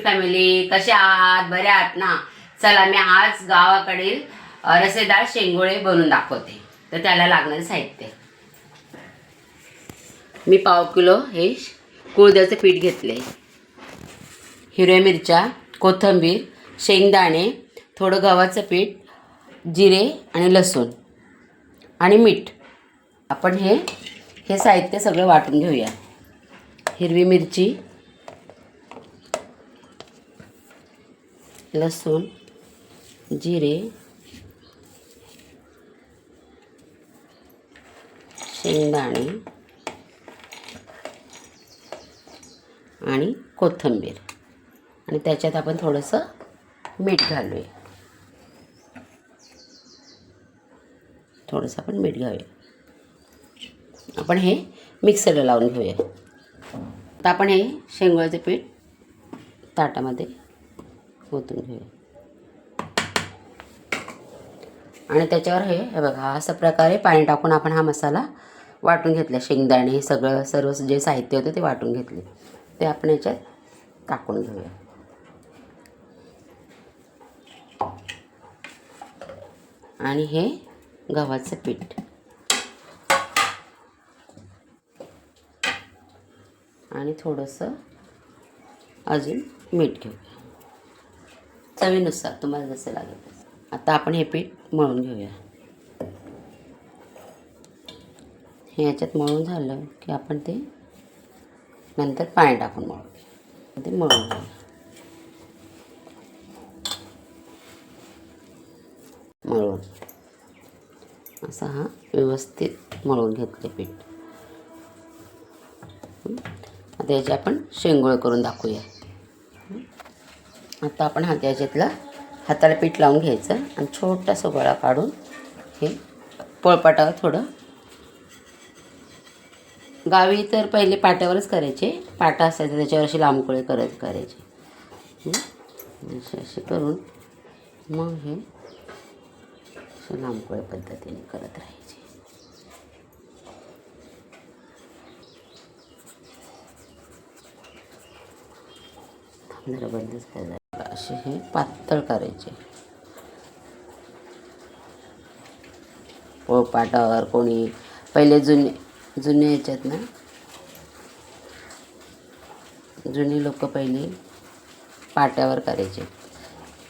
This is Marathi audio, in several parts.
फॅमिली, कसे आहात? बरे आहात ना? चला मी आज गावाकडील रसेदार शेंगोळे बनवून दाखवते. तर त्याला लागणारे साहित्य, मी पाव किलो हे कुळद्याचे पीठ घेतले, हिरव्या मिरच्या, कोथिंबीर, शेंगदाणे, थोडं गव्हाचं पीठ, जिरे आणि लसूण आणि मीठ. आपण हे साहित्य सगळं वाटून घेऊया. हिरवी मिरची, लसूण, जिरे, शेंगदाणे आणि कोथिंबीर, आणि त्याच्यात आपण थोडंसं मीठ घालूया. थोडंसं आपण मीठ घालूया. आपण हे मिक्सरला लावून घेऊया. तर आपण हे शेंगोळ्याचे पीठ ताटामध्ये ओतून घेऊया आणि त्याच्यावर हे बघा अशा प्रकारे पाणी टाकून आपण हा मसाला वाटून घेतला. शेंगदाणे हे सर्व जे साहित्य होते ते वाटून घेतले. ते आपण याच्यात टाकून घेऊया. आणि हे गव्हाचं पीठ आणि थोडंसं अजून मीठ घेऊया, चवीनुसार तुम्हाला जसं लागेल. आता आपण हे पीठ मळून घेऊया. हे याच्यात मळून झालं की आपण ते नंतर पाणी टाकून मळूया. ते मळून घेऊया. मळून असा हा व्यवस्थित मळून घेतले पीठ. आता याचे आपण शेंगोळे करून दाखवूया. आता आपण हाताला पीठ लावून घ्यायचं आणि छोटासा गोळा काढून हे पोळपाटावर थोडं, गावी तर पहिले पाट्यावरच करायचे, पाटा असायचा त्याच्यावर असे लांबकोळे करायचे. असे करून मग हे असे लांबकोळे पद्धतीने करत राहायचे. जरा बंदच करायचं. असे हे पातळ करायचे. पोळपाटावर कोणी पहिले जुने याच्यात ना, जुनी लोक पहिले पाट्यावर करायचे,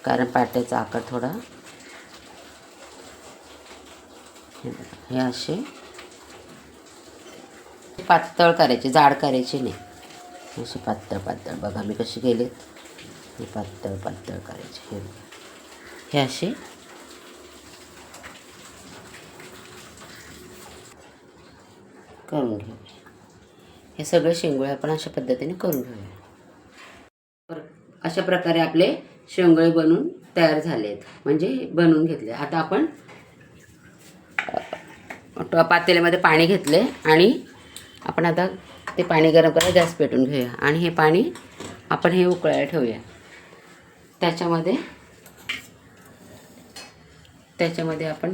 कारण पाट्याचा आकार थोडा. हे असे पातळ करायचे, जाड करायचे नाही. असे पातळ पातळ बघा मी कसे केले. हे पातळ पातळ करायचे. हे असे करून घेऊया. हे सगळे शेंगोळे आपण अशा पद्धतीने करून घेऊया. अशा प्रकारे आपले शेंगोळे बनून तयार झालेत, म्हणजे बनवून घेतले. आता आपण पातेल्यामध्ये पाणी घेतले आणि आपण आता ते पाणी गरम करायला गॅस पेटून घेऊया. आणि हे पाणी आपण हे उकळायला ठेवूया. त्याच्यामध्ये आपण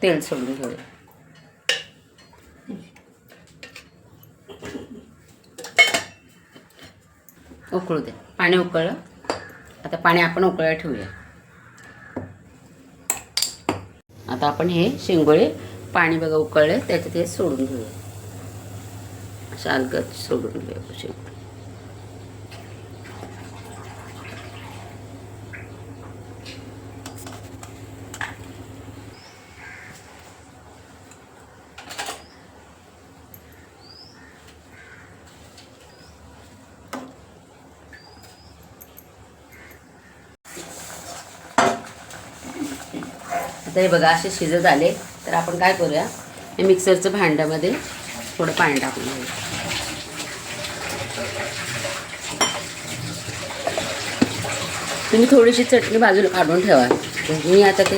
तेल सोडून घेऊया. उकळू दे. पाणी उकळलं. आता पाणी आपण उकळायला ठेवूया. आता आपण हे शेंगोळे पाणी बघा उकळले, त्याच्यात हे सोडून घेऊया. अशा अलगद सोडून घेऊया शेंगोळे. आता हे बघा असे शिजत आले. तर आपण काय करूया, हे मिक्सरचं भांड्यामध्ये थोडं पाणी टाकून घेऊया. तुम्ही थोडीशी चटणी बाजूला काढून ठेवा. मी आता ते,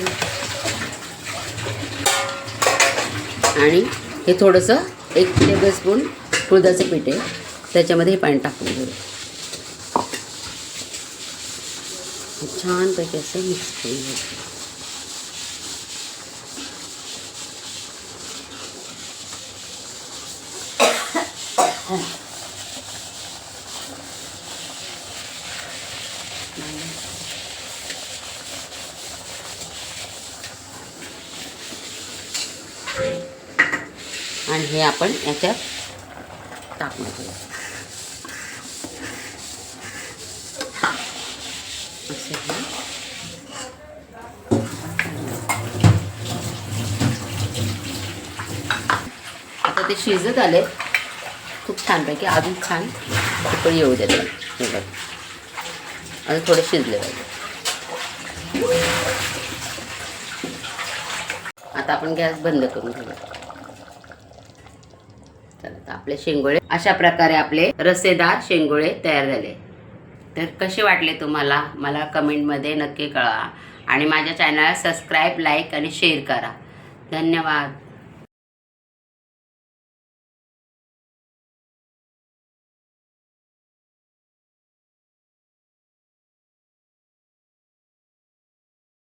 आणि हे थोडंसं 1 टेबलस्पून कुळथाचं पीठ आहे, त्याच्यामध्ये हे पाणी टाकून घेऊया. छानपैकी असं मिक्स करून घ्यायचं. आणि हे आपण याच्यात टाकून घेऊ. असं हे आता ते शिजत आले खूप छानपैकी. अजून छान उकळी येऊ देते. हे बघ अजून थोडे शिजले पाहिजे. आता आपण गॅस बंद करून घेऊया. चला आता आपले शेंगोळे अशा प्रकारे आपले रस्सेदार शेंगोळे तयार झाले. तर कसे वाटले तुम्हाला मला कमेंटमध्ये नक्की कळवा आणि माझ्या चॅनलला सबस्क्राईब, लाईक आणि शेअर करा. धन्यवाद.